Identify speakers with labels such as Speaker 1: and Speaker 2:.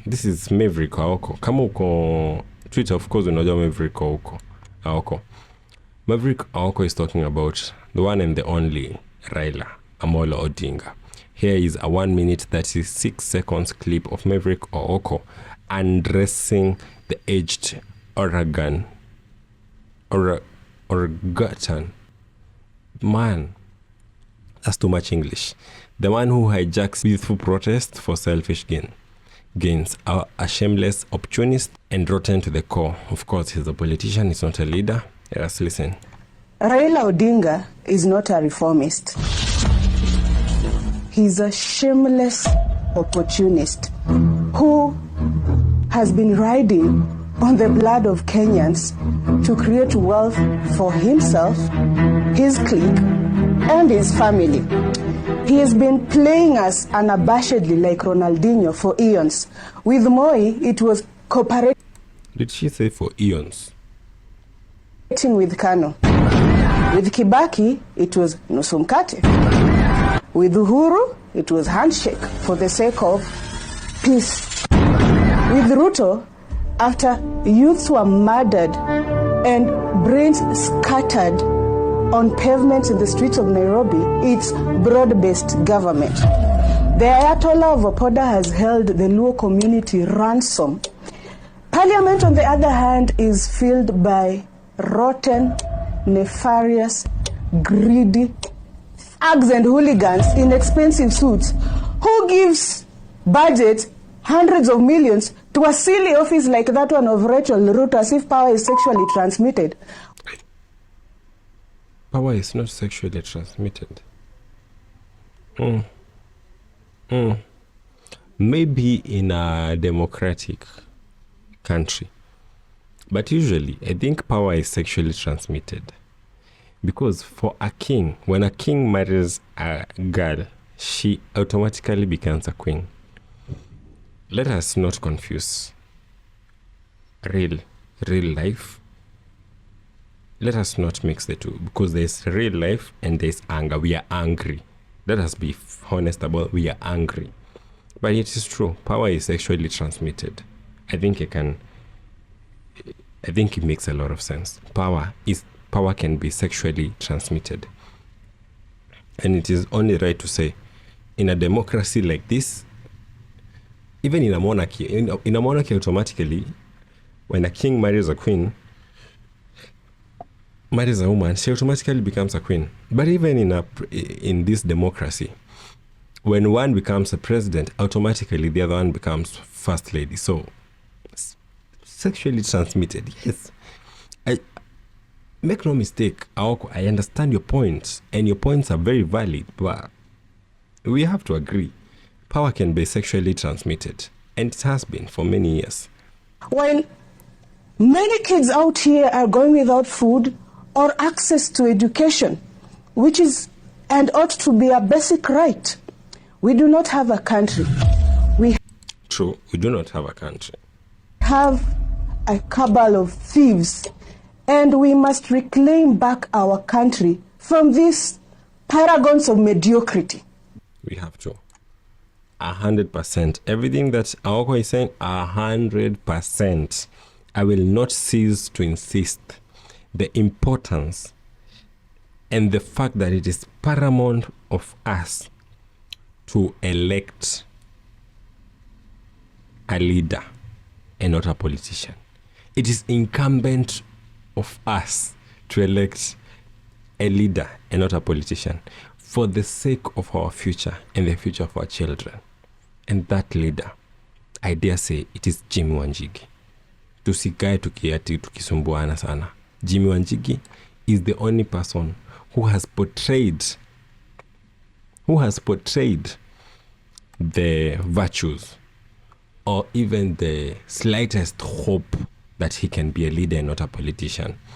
Speaker 1: This is Maverick Aoko. Kama uko Twitter, of course, unajua Maverick Aoko. Maverick Aoko is talking about the one and the only Raila Amolo Odinga. Here is a 1 minute 36 seconds clip of Maverick Aoko undressing the aged Oregon. Man, that's too much English. The one who hijacks peaceful protest for selfish gains, a shameless opportunist and rotten to the core. Of course, he's a politician, he's not a leader. Let's listen.
Speaker 2: Raila Odinga is not a reformist. He's a shameless opportunist who has been riding on the blood of Kenyans to create wealth for himself, his clique, and his family. He has been playing us unabashedly like Ronaldinho for eons. With Moi, it was cooperating.
Speaker 1: Did she say for eons?
Speaker 2: With Kano. With Kibaki, it was nusu mkate. With Uhuru, it was handshake for the sake of peace. With Ruto, after youths were murdered and brains scattered on pavements in the streets of Nairobi, it's broad-based government. The Ayatollah of Opoda has held the Luo community ransom. Parliament, on the other hand, is filled by rotten, nefarious, greedy thugs and hooligans in expensive suits who gives budget hundreds of millions to a silly office like that one of Rachel Ruto as if power is sexually transmitted.
Speaker 1: Power is not sexually transmitted. Maybe in a democratic country. But usually, I think power is sexually transmitted. Because for a king, when a king marries a girl, she automatically becomes a queen. Let us not confuse real life. Let us not mix the two, because there's real life and there's anger. We are angry. Let us be honest about we are angry. But it is true. Power is sexually transmitted. I think it makes a lot of sense. Power can be sexually transmitted. And it is only right to say, in a democracy like this, even in a monarchy, in a monarchy automatically, when a king marries a queen, marries a woman, she automatically becomes a queen. But even in this democracy, when one becomes a president, automatically the other one becomes first lady. So, sexually transmitted, yes. Make no mistake, Aoko, I understand your points, and your points are very valid, but we have to agree. Power can be sexually transmitted, and it has been for many years.
Speaker 2: While many kids out here are going without food or access to education, which is and ought to be a basic right, we do not have a country.
Speaker 1: True, we do not have a country.
Speaker 2: Have a cabal of thieves, and we must reclaim back our country from these paragons of mediocrity.
Speaker 1: We have to. 100%. Everything that Aoko is saying, 100%. I will not cease to insist the importance and the fact that it is paramount of us to elect a leader and not a politician. It is incumbent of us to elect a leader and not a politician for the sake of our future and the future of our children. And that leader, I dare say, it is Jimmy Wanjigi. Tusikae tukisumbuana sana. Jimmy Wanjigi is the only person who has portrayed the virtues or even the slightest hope that he can be a leader and not a politician.